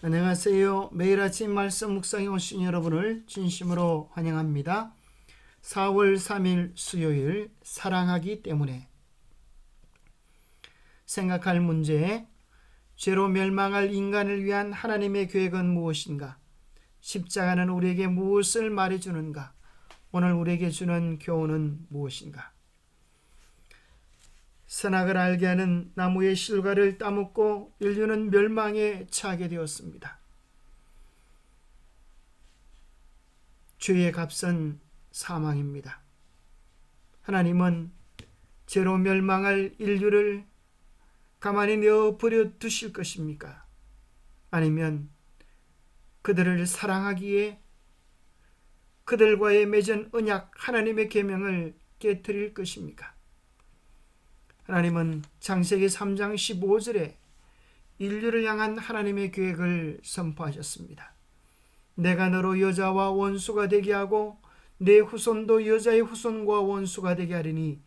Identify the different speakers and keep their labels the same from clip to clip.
Speaker 1: 안녕하세요. 매일 아침 말씀 묵상에 오신 여러분을 진심으로 환영합니다. 4월 3일 수요일 사랑하기 때문에 생각할 문제, 죄로 멸망할 인간을 위한 하나님의 계획은 무엇인가? 십자가는 우리에게 무엇을 말해주는가? 오늘 우리에게 주는 교훈은 무엇인가? 선악을 알게 하는 나무의 실과를 따먹고 인류는 멸망에 처하게 되었습니다. 죄의 값은 사망입니다. 하나님은 죄로 멸망할 인류를 가만히 내어버려 두실 것입니까? 아니면 그들을 사랑하기에 그들과의 맺은 언약 하나님의 계명을 깨뜨릴 것입니까? 하나님은 창세기 3장 15절에 인류를 향한 하나님의 계획을 선포하셨습니다. 내가 너로 여자와 원수가 되게 하고 내 후손도 여자의 후손과 원수가 되게 하리니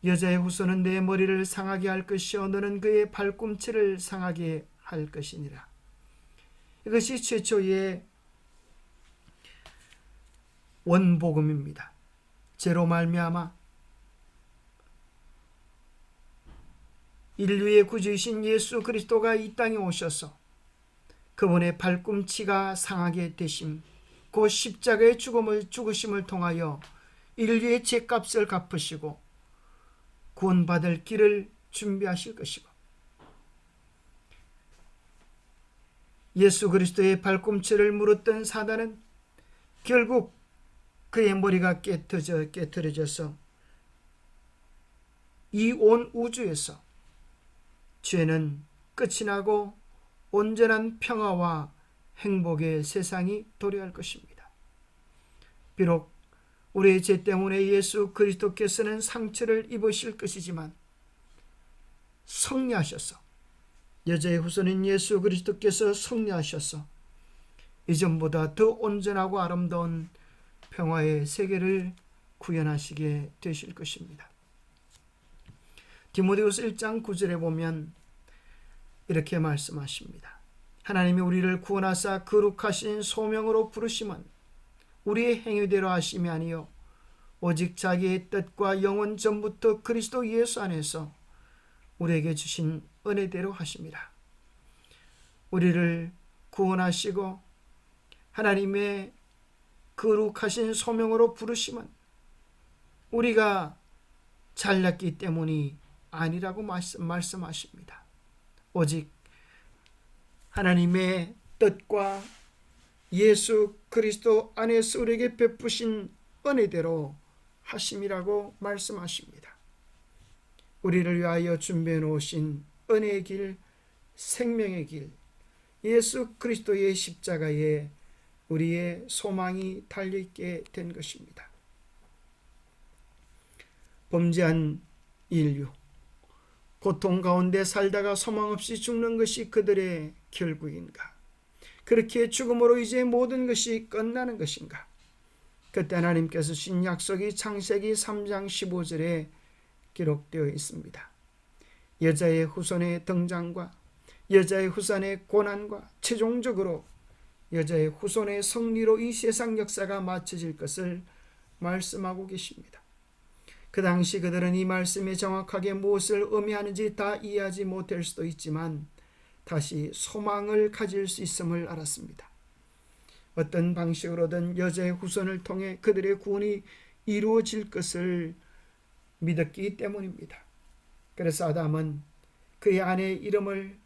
Speaker 1: 여자의 후손은 내 머리를 상하게 할 것이요 너는 그의 발꿈치를 상하게 할 것이니라. 이것이 최초의 원복음입니다. 죄로 말미암아 인류의 구주이신 예수 그리스도가 이 땅에 오셔서 그분의 발꿈치가 상하게 되심, 그 십자가의 죽으심을 통하여 인류의 죄값을 갚으시고 구원받을 길을 준비하실 것이고, 예수 그리스도의 발꿈치를 물었던 사단은 결국 그의 머리가 깨트려져서 이 온 우주에서 죄는 끝이 나고 온전한 평화와 행복의 세상이 도래할 것입니다. 비록 우리의 죄 때문에 예수 그리스도께서는 상처를 입으실 것이지만 승리하셔서, 여자의 후손인 예수 그리스도께서 승리하셔서 이전보다 더 온전하고 아름다운 평화의 세계를 구현하시게 되실 것입니다. 디모데후서 1장 9절에 보면 이렇게 말씀하십니다. 하나님이 우리를 구원하사 거룩하신 소명으로 부르심은 우리의 행위대로 하심이 아니요 오직 자기의 뜻과 영원 전부터 그리스도 예수 안에서 우리에게 주신 은혜대로 하심이라. 우리를 구원하시고 하나님의 거룩하신 소명으로 부르심은 우리가 잘났기 때문이 아니라고 말씀하십니다. 오직 하나님의 뜻과 예수 그리스도 안에서 우리에게 베푸신 은혜대로 하심이라고 말씀하십니다. 우리를 위하여 준비해 놓으신 은혜의 길, 생명의 길, 예수 그리스도의 십자가에 우리의 소망이 달려있게 된 것입니다. 범죄한 인류, 고통 가운데 살다가 소망 없이 죽는 것이 그들의 결국인가? 그렇게 죽음으로 이제 모든 것이 끝나는 것인가? 그때 하나님께서 주신 약속이 창세기 3장 15절에 기록되어 있습니다. 여자의 후손의 등장과 여자의 후손의 고난과 최종적으로 여자의 후손의 승리로 이 세상 역사가 마쳐질 것을 말씀하고 계십니다. 그 당시 그들은 이 말씀이 정확하게 무엇을 의미하는지 다 이해하지 못할 수도 있지만 다시 소망을 가질 수 있음을 알았습니다. 어떤 방식으로든 여자의 후손을 통해 그들의 구원이 이루어질 것을 믿었기 때문입니다. 그래서 아담은 그의 아내의 이름을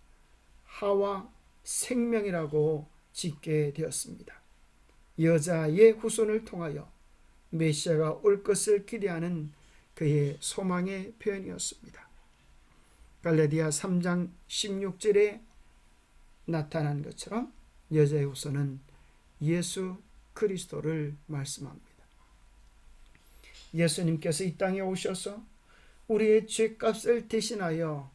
Speaker 1: 하와 생명이라고 짓게 되었습니다. 여자의 후손을 통하여 메시아가 올 것을 기대하는 그의 소망의 표현이었습니다. 갈라디아 3장 16절에 나타난 것처럼 여자의 후손은 예수 그리스도를 말씀합니다. 예수님께서 이 땅에 오셔서 우리의 죄값을 대신하여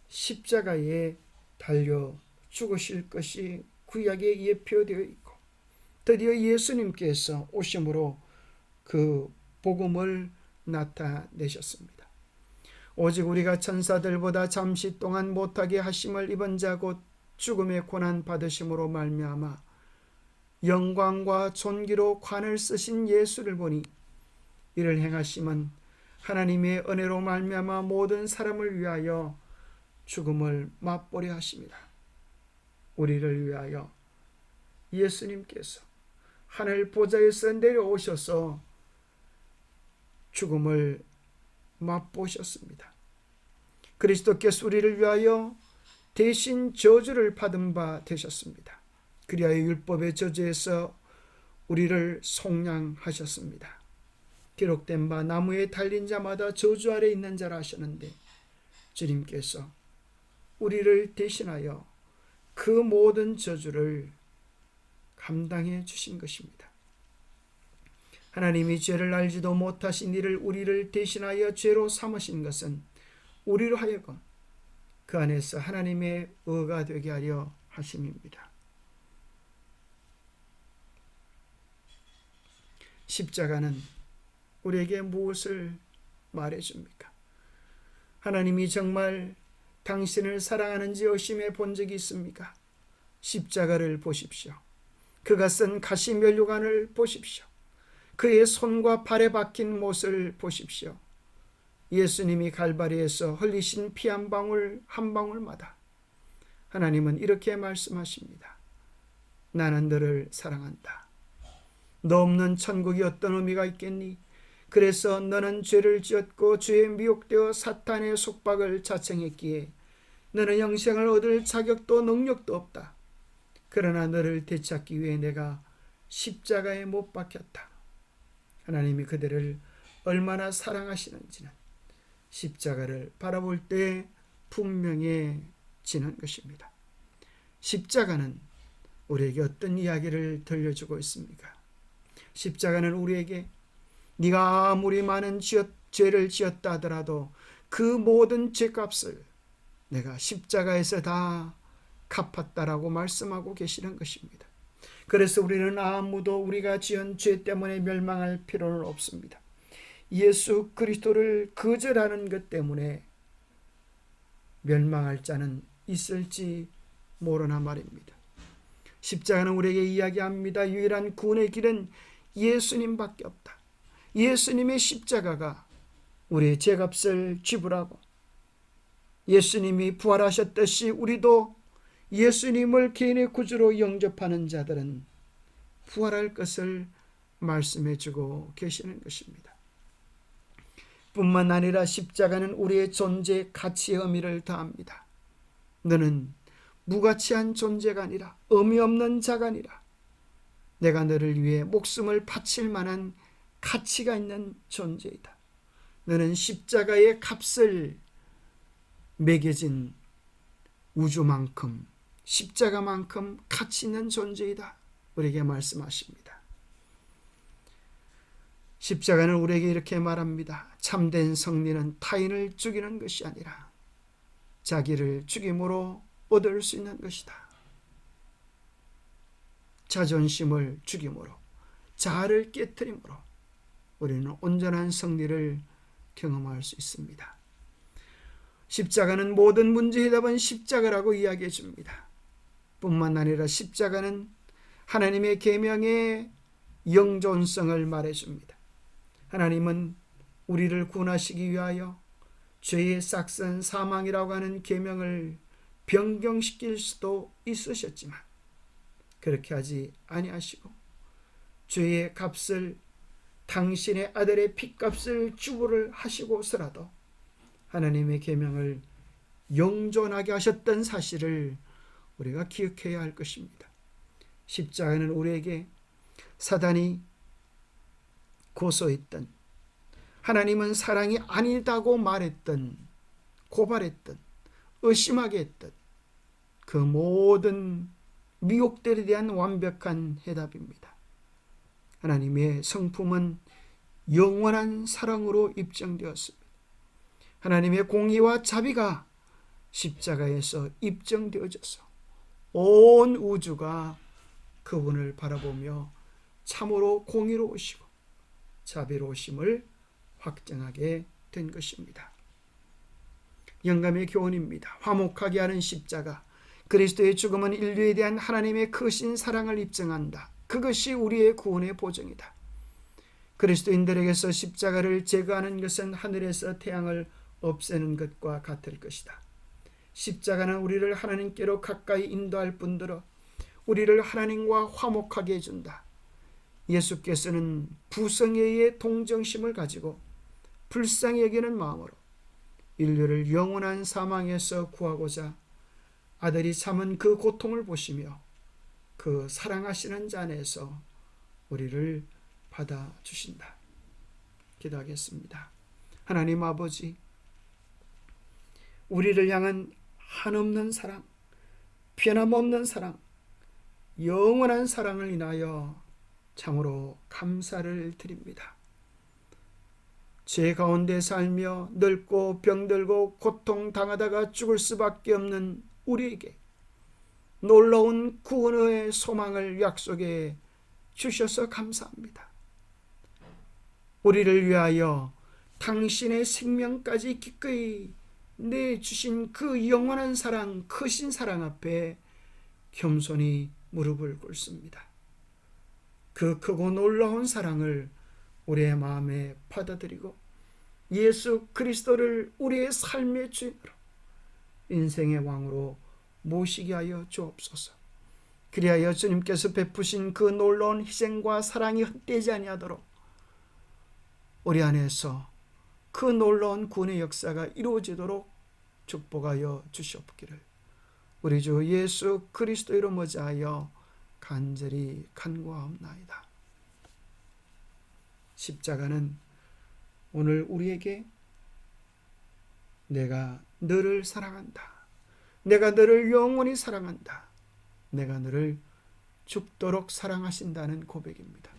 Speaker 1: 십자가에 달려 죽으실 것이 구약에 예표되어 있고, 드디어 예수님께서 오심으로 그 복음을 나타내셨습니다. 오직 우리가 천사들보다 잠시 동안 못하게 하심을 입은 자 곧 죽음의 고난 받으심으로 말미암아 영광과 존귀로 관을 쓰신 예수를 보니 이를 행하심은 하나님의 은혜로 말미암아 모든 사람을 위하여 죽음을 맛보려 하십니다. 우리를 위하여 예수님께서 하늘 보좌에서 내려오셔서 죽음을 맛보셨습니다. 그리스도께서 우리를 위하여 대신 저주를 받은 바 되셨습니다. 그리하여 율법의 저주에서 우리를 속량하셨습니다. 기록된 바 나무에 달린 자마다 저주 아래 있는 자라 하셨는데 주님께서 우리를 대신하여 그 모든 저주를 감당해 주신 것입니다. 하나님이 죄를 알지도 못하신 이를 우리를 대신하여 죄로 삼으신 것은 우리로 하여금 그 안에서 하나님의 의가 되게 하려 하심입니다. 십자가는 우리에게 무엇을 말해줍니까? 하나님이 정말 당신을 사랑하는지 의심해 본 적이 있습니까? 십자가를 보십시오. 그가 쓴 가시면류관을 보십시오. 그의 손과 발에 박힌 못을 보십시오. 예수님이 갈바리에서 흘리신 피 한 방울 한 방울마다 하나님은 이렇게 말씀하십니다. 나는 너를 사랑한다. 너 없는 천국이 어떤 의미가 있겠니? 그래서 너는 죄를 지었고 죄에 미혹되어 사탄의 속박을 자청했기에 너는 영생을 얻을 자격도 능력도 없다. 그러나 너를 되찾기 위해 내가 십자가에 못 박혔다. 하나님이 그들을 얼마나 사랑하시는지는 십자가를 바라볼 때 분명해지는 것입니다. 십자가는 우리에게 어떤 이야기를 들려주고 있습니까? 십자가는 우리에게 네가 아무리 많은 죄를 지었다 하더라도 그 모든 죄값을 내가 십자가에서 다 갚았다라고 말씀하고 계시는 것입니다. 그래서 우리는 아무도 우리가 지은 죄 때문에 멸망할 필요는 없습니다. 예수 그리스도를 거절하는 것 때문에 멸망할 자는 있을지 모르나 말입니다. 십자가는 우리에게 이야기합니다. 유일한 구원의 길은 예수님밖에 없다. 예수님의 십자가가 우리의 죄값을 지불하고 예수님이 부활하셨듯이 우리도 예수님을 개인의 구주로 영접하는 자들은 부활할 것을 말씀해주고 계시는 것입니다. 뿐만 아니라 십자가는 우리의 존재 가치의 의미를 더합니다. 너는 무가치한 존재가 아니라 의미 없는 자가 아니라 내가 너를 위해 목숨을 바칠 만한 가치가 있는 존재이다. 너는 십자가의 값을 매겨진 우주만큼 십자가만큼 가치 있는 존재이다. 우리에게 말씀하십니다. 십자가는 우리에게 이렇게 말합니다. 참된 승리는 타인을 죽이는 것이 아니라 자기를 죽임으로 얻을 수 있는 것이다. 자존심을 죽임으로 자아를 깨트림으로 우리는 온전한 승리를 경험할 수 있습니다. 십자가는 모든 문제 해답은 십자가라고 이야기해 줍니다. 뿐만 아니라 십자가는 하나님의 계명의 영존성을 말해 줍니다. 하나님은 우리를 구원하시기 위하여 죄의 싹슨 사망이라고 하는 계명을 변경시킬 수도 있으셨지만 그렇게 하지 아니하시고 죄의 값을 당신의 아들의 핏값을 지불을 하시고서라도 하나님의 계명을 영존하게 하셨던 사실을 우리가 기억해야 할 것입니다. 십자가는 우리에게 사단이 고소했던 하나님은 사랑이 아니다고 말했던 고발했던 의심하게 했던 그 모든 미혹들에 대한 완벽한 해답입니다. 하나님의 성품은 영원한 사랑으로 입증되었습니다. 하나님의 공의와 자비가 십자가에서 입증되어져서 온 우주가 그분을 바라보며 참으로 공의로우시고 자비로우심을 확증하게 된 것입니다. 영감의 교훈입니다. 화목하게 하는 십자가, 그리스도의 죽음은 인류에 대한 하나님의 크신 사랑을 입증한다. 그것이 우리의 구원의 보증이다. 그리스도인들에게서 십자가를 제거하는 것은 하늘에서 태양을 없애는 것과 같을 것이다. 십자가는 우리를 하나님께로 가까이 인도할 뿐더러 우리를 하나님과 화목하게 해준다. 예수께서는 부성애의 동정심을 가지고 불쌍히 여기는 마음으로 인류를 영원한 사망에서 구하고자 아들이 참은 그 고통을 보시며 그 사랑하시는 자 안에서 우리를 받아주신다. 기도하겠습니다. 하나님 아버지, 우리를 향한 한없는 사랑, 변함없는 사랑, 영원한 사랑을 인하여 참으로 감사를 드립니다. 죄 가운데 살며 늙고 병들고 고통당하다가 죽을 수밖에 없는 우리에게 놀라운 구원의 소망을 약속해 주셔서 감사합니다. 우리를 위하여 당신의 생명까지 기꺼이 내주신 그 영원한 사랑, 크신 사랑 앞에 겸손히 무릎을 꿇습니다. 그 크고 놀라운 사랑을 우리의 마음에 받아들이고 예수 그리스도를 우리의 삶의 주인으로, 인생의 왕으로 모시게 하여 주옵소서. 그리하여 주님께서 베푸신 그 놀라운 희생과 사랑이 헛되지 아니하도록 우리 안에서 그 놀라운 구원의 역사가 이루어지도록 축복하여 주시옵기를 우리 주 예수 그리스도 이름으로 모자하여 간절히 간구하옵나이다. 십자가는 오늘 우리에게 내가 너를 사랑한다, 내가 너를 영원히 사랑한다, 내가 너를 죽도록 사랑하신다는 고백입니다.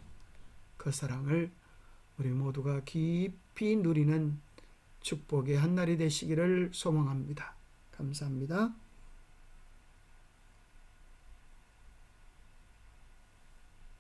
Speaker 1: 그 사랑을 우리 모두가 깊이 누리는 축복의 한날이 되시기를 소망합니다. 감사합니다.